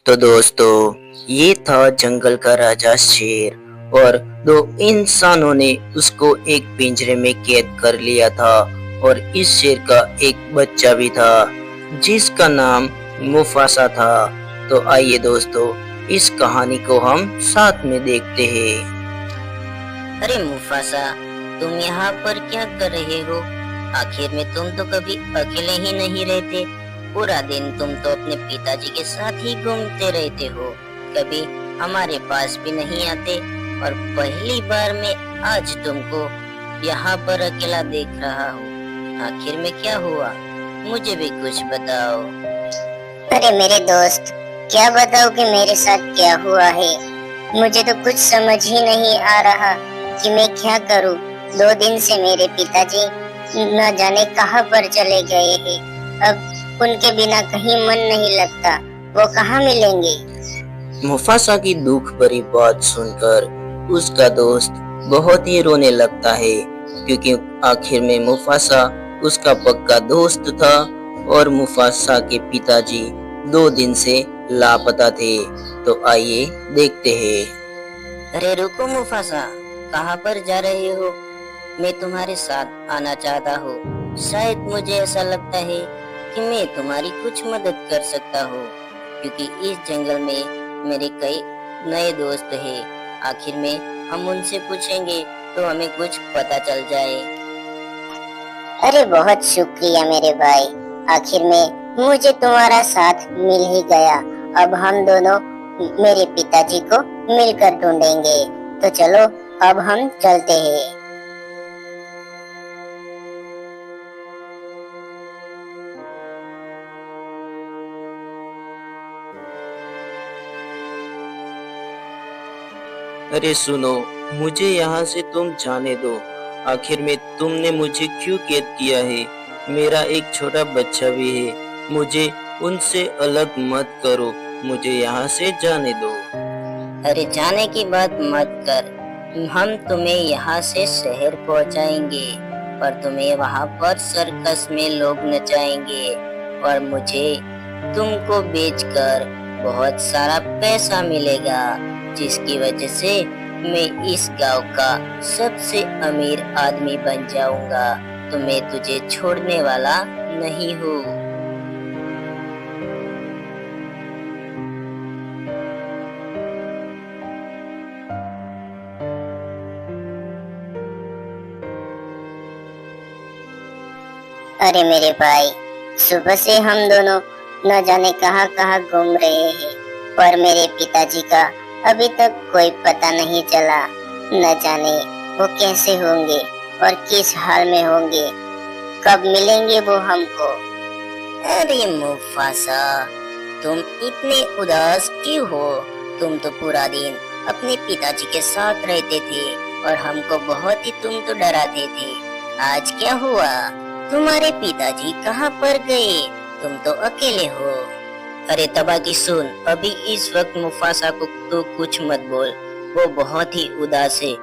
तो दोस्तों, ये था जंगल का राजा शेर और दो इंसानों ने उसको एक पिंजरे में कैद कर लिया था। और इस शेर का एक बच्चा भी था जिसका नाम मुफासा था। तो आइए दोस्तों, इस कहानी को हम साथ में देखते हैं। अरे मुफासा, तुम यहाँ पर क्या कर रहे हो? आखिर में तुम तो कभी अकेले ही नहीं रहते। पूरा दिन तुम तो अपने पिताजी के साथ ही घूमते रहते हो, कभी हमारे पास भी नहीं आते। और पहली बार मैं आज तुमको यहाँ पर अकेला देख रहा हूँ। आखिर में क्या हुआ, मुझे भी कुछ बताओ। अरे मेरे दोस्त, क्या बताओ कि मेरे साथ क्या हुआ है। मुझे तो कुछ समझ ही नहीं आ रहा कि मैं क्या करूं। 2 दिन से मेरे पिताजी न जाने कहां पर चले गए हैं। अब उनके बिना कहीं मन नहीं लगता। वो कहां मिलेंगे? मुफासा की दुख भरी बात सुनकर उसका दोस्त बहुत ही रोने लगता है, क्योंकि आखिर में मुफासा उसका पक्का दोस्त था और मुफासा के पिताजी 2 दिन से लापता थे। तो आइए देखते हैं। अरे रुको मुफासा, कहाँ पर जा रहे हो? मैं तुम्हारे साथ आना चाहता हूँ। शायद मुझे ऐसा लगता है कि मैं तुम्हारी कुछ मदद कर सकता हूँ, क्योंकि इस जंगल में मेरे कई नए दोस्त हैं। आखिर में हम उनसे पूछेंगे तो हमें कुछ पता चल जाए। अरे बहुत शुक्रिया मेरे भाई, आखिर में मुझे तुम्हारा साथ मिल ही गया। अब हम दोनों मेरे पिताजी को मिलकर ढूंढेंगे। तो चलो अब हम चलते हैं। अरे सुनो, मुझे यहाँ से तुम जाने दो। आखिर में तुमने मुझे क्यों कैद किया है? मेरा एक छोटा बच्चा भी है। मुझे उनसे अलग मत करो। मुझे यहाँ से जाने दो। अरे जाने की बात मत कर, हम तुम्हें यहाँ से शहर पहुँचाएंगे और तुम्हें वहाँ पर सर्कस में लोग नचाएंगे और मुझे तुमको बेचकर बहुत सारा पैसा मिलेगा, जिसकी वजह से मैं इस गांव का सबसे अमीर आदमी बन जाऊंगा। तो मैं तुझे छोड़ने वाला नहीं हूँ। अरे मेरे भाई, सुबह से हम दोनों न जाने कहां कहां घूम रहे हैं, पर मेरे पिताजी का अभी तक कोई पता नहीं चला। न जाने वो कैसे होंगे और किस हाल में होंगे। कब मिलेंगे वो हमको? अरे मुफासा, तुम इतने उदास क्यों हो? तुम तो पूरा दिन अपने पिताजी के साथ रहते थे और हमको बहुत ही तुम तो डराते थे। आज क्या हुआ? तुम्हारे पिताजी कहाँ पर गए? तुम तो अकेले हो। अरे तबाकी सुन, अभी इस वक्त मुफासा को तो कुछ मत बोल। वो बहुत ही उदास है,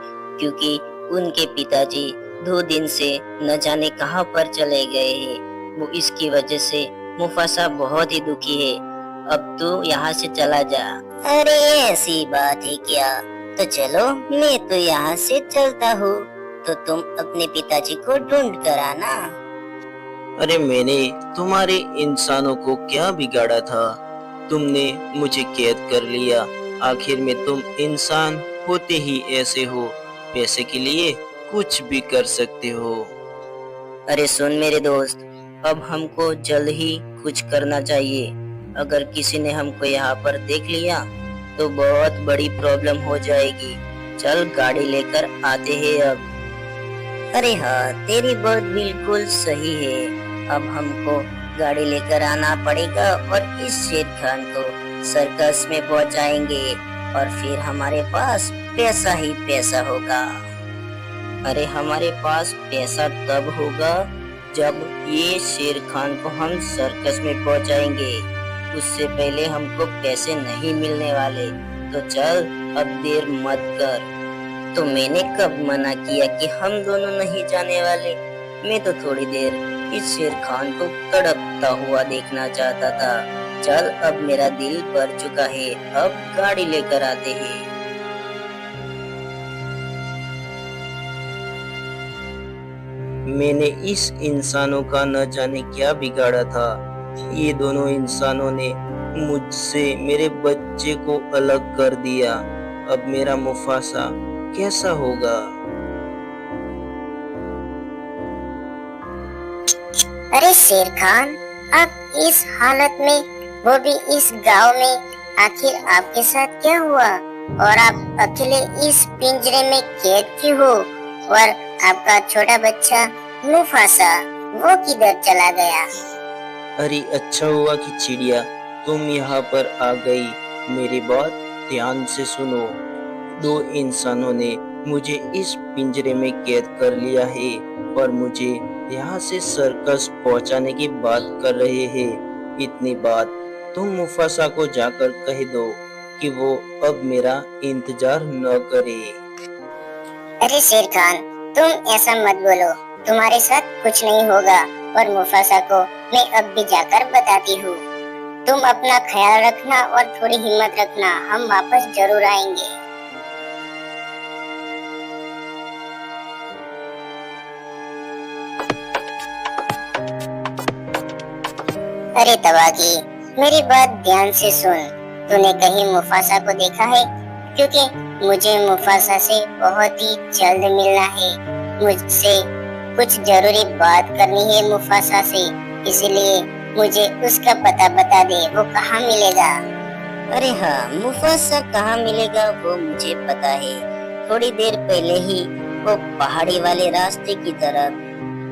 क्योंकि उनके पिताजी 2 दिन से न जाने कहां पर चले गए हैं। वो इसकी वजह से मुफासा बहुत ही दुखी है। अब तू यहाँ से चला जा। अरे ऐसी बात है क्या? तो चलो, मैं तो यहाँ से चलता हूँ। तो तुम अपने पिताजी को ढूंढ कर आना। अरे मैंने तुम्हारे इंसानों को क्या बिगाड़ा था? तुमने मुझे कैद कर लिया। आखिर में तुम इंसान होते ही ऐसे हो, पैसे के लिए कुछ भी कर सकते हो। अरे सुन मेरे दोस्त, अब हमको जल्द ही कुछ करना चाहिए। अगर किसी ने हमको यहाँ पर देख लिया तो बहुत बड़ी प्रॉब्लम हो जाएगी। चल गाड़ी लेकर आते हैं अब। अरे हाँ, तेरी बात बिल्कुल सही है। अब हमको गाड़ी लेकर आना पड़ेगा और इस शेर खान को सर्कस में पहुंचाएंगे और फिर हमारे पास पैसा ही पैसा होगा। अरे हमारे पास पैसा तब होगा जब ये शेर खान को हम सर्कस में पहुंचाएंगे। उससे पहले हमको पैसे नहीं मिलने वाले। तो चल, अब देर मत कर। तो मैंने कब मना किया कि हम दोनों नहीं जाने वाले? मैं तो थोड़ी देर इस शेर खान को तड़पता हुआ देखना चाहता था। चल, अब मेरा दिल भर चुका है, अब गाड़ी लेकर आते हैं। मैंने इस इंसानों का न जाने क्या बिगाड़ा था। ये दोनों इंसानों ने मुझसे मेरे बच्चे को अलग कर दिया। अब मेरा मुफासा कैसा होगा? अरे शेर खान, आप इस हालत में, वो भी इस गांव में, आखिर आपके साथ क्या हुआ? और आप अकेले इस पिंजरे में कैद क्यों हो? और आपका छोटा बच्चा मुफासा, वो किधर चला गया? अरे अच्छा हुआ कि चिड़िया तुम यहाँ पर आ गई। मेरी बात ध्यान से सुनो। दो इंसानों ने मुझे इस पिंजरे में कैद कर लिया है और मुझे यहाँ से सर्कस पहुँचाने की बात कर रहे हैं। इतनी बात तुम मुफासा को जाकर कह दो कि वो अब मेरा इंतजार न करे। अरे शेर खान, तुम ऐसा मत बोलो, तुम्हारे साथ कुछ नहीं होगा। और मुफासा को मैं अब भी जाकर बताती हूँ। तुम अपना ख्याल रखना और थोड़ी हिम्मत रखना, हम वापस जरूर आएंगे। अरे तवागी, मेरी बात ध्यान से सुन। तूने कहीं मुफासा को देखा है? क्योंकि मुझे मुफासा से बहुत ही जल्द मिलना है। मुझसे कुछ जरूरी बात करनी है मुफासा से, इसलिए मुझे उसका पता बता दे, वो कहाँ मिलेगा। अरे हाँ, मुफासा कहाँ मिलेगा वो मुझे पता है। थोड़ी देर पहले ही वो पहाड़ी वाले रास्ते की तरफ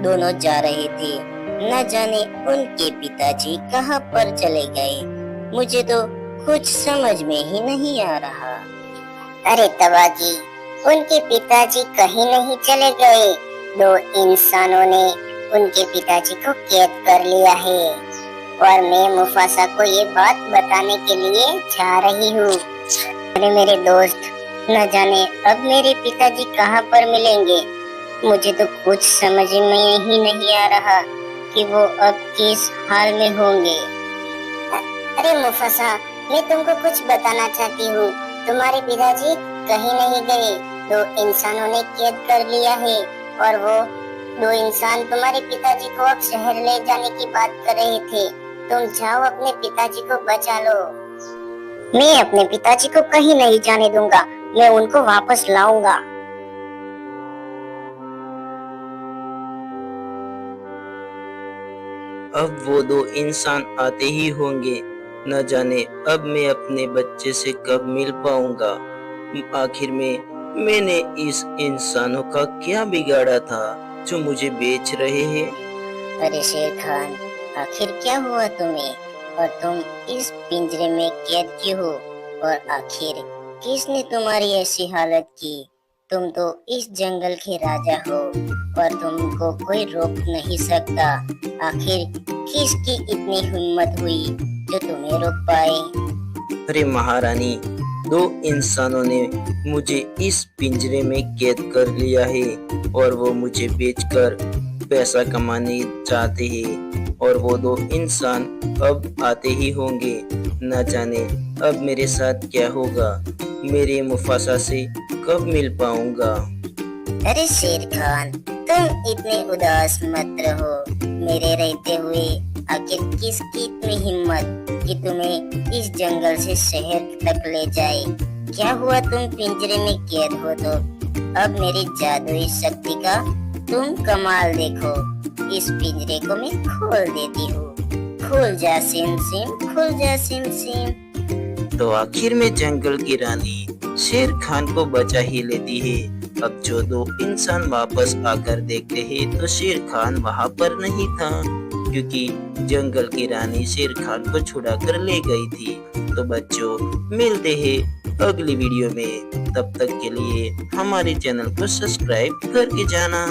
दोनों जा रहे थे। न जाने उनके पिताजी कहाँ पर चले गए, मुझे तो कुछ समझ में ही नहीं आ रहा। अरे तवागी, उनके पिताजी कहीं नहीं चले गए। दो इंसानों ने उनके पिताजी को कैद कर लिया है और मैं मुफासा को ये बात बताने के लिए जा रही हूँ। अरे मेरे दोस्त, न जाने अब मेरे पिताजी कहाँ पर मिलेंगे। मुझे तो कुछ समझ में ही नहीं आ रहा कि वो अब किस हाल में होंगे। अरे मुफासा, मैं तुमको कुछ बताना चाहती हूँ। तुम्हारे पिताजी कहीं नहीं गए, दो इंसानों ने कैद कर लिया है और वो दो इंसान तुम्हारे पिताजी को अब शहर ले जाने की बात कर रहे थे। तुम जाओ, अपने पिताजी को बचा लो। मैं अपने पिताजी को कहीं नहीं जाने दूंगा, मैं उनको वापस लाऊंगा। अब वो दो इंसान आते ही होंगे। न जाने अब मैं अपने बच्चे से कब मिल पाऊंगा। आखिर में मैंने इस इंसानों का क्या बिगाड़ा था जो मुझे बेच रहे हैं? अरे शेर खान, आखिर क्या हुआ तुम्हें? और तुम इस पिंजरे में कैद क्यों हो? और आखिर किसने तुम्हारी ऐसी हालत की? तुम तो इस जंगल के राजा हो और तुमको कोई रोक नहीं सकता। आखिर किसकी इतनी हिम्मत हुई जो तुम्हें रोक पाए? अरे महारानी, दो इंसानों ने मुझे इस पिंजरे में कैद कर लिया है और वो मुझे बेचकर पैसा कमाने चाहते हैं और वो दो इंसान अब आते ही होंगे। न जाने अब मेरे साथ क्या होगा, मेरे मुफासा से कब मिल पाऊंगा। अरे शेर खान, तुम इतने उदास मत रहो। मेरे रहते हुए आखिर किसकी इतनी हिम्मत कि तुम्हें इस जंगल से शहर तक ले जाए? क्या हुआ, तुम पिंजरे में कैद हो तो अब मेरी जादुई शक्ति का तुम कमाल देखो। इस पिंजरे को मैं खोल देती हूँ। खुल जा सिम सिम, खुल जा सिम सिम। तो आखिर में जंगल की रानी शेर खान को बचा ही लेती है। अब जो दो इंसान वापस आकर देखते हैं तो शेर खान वहाँ पर नहीं था, क्योंकि जंगल की रानी शेर खान को छुड़ा कर ले गई थी। तो बच्चों, मिलते हैं अगली वीडियो में। तब तक के लिए हमारे चैनल को सब्सक्राइब करके जाना।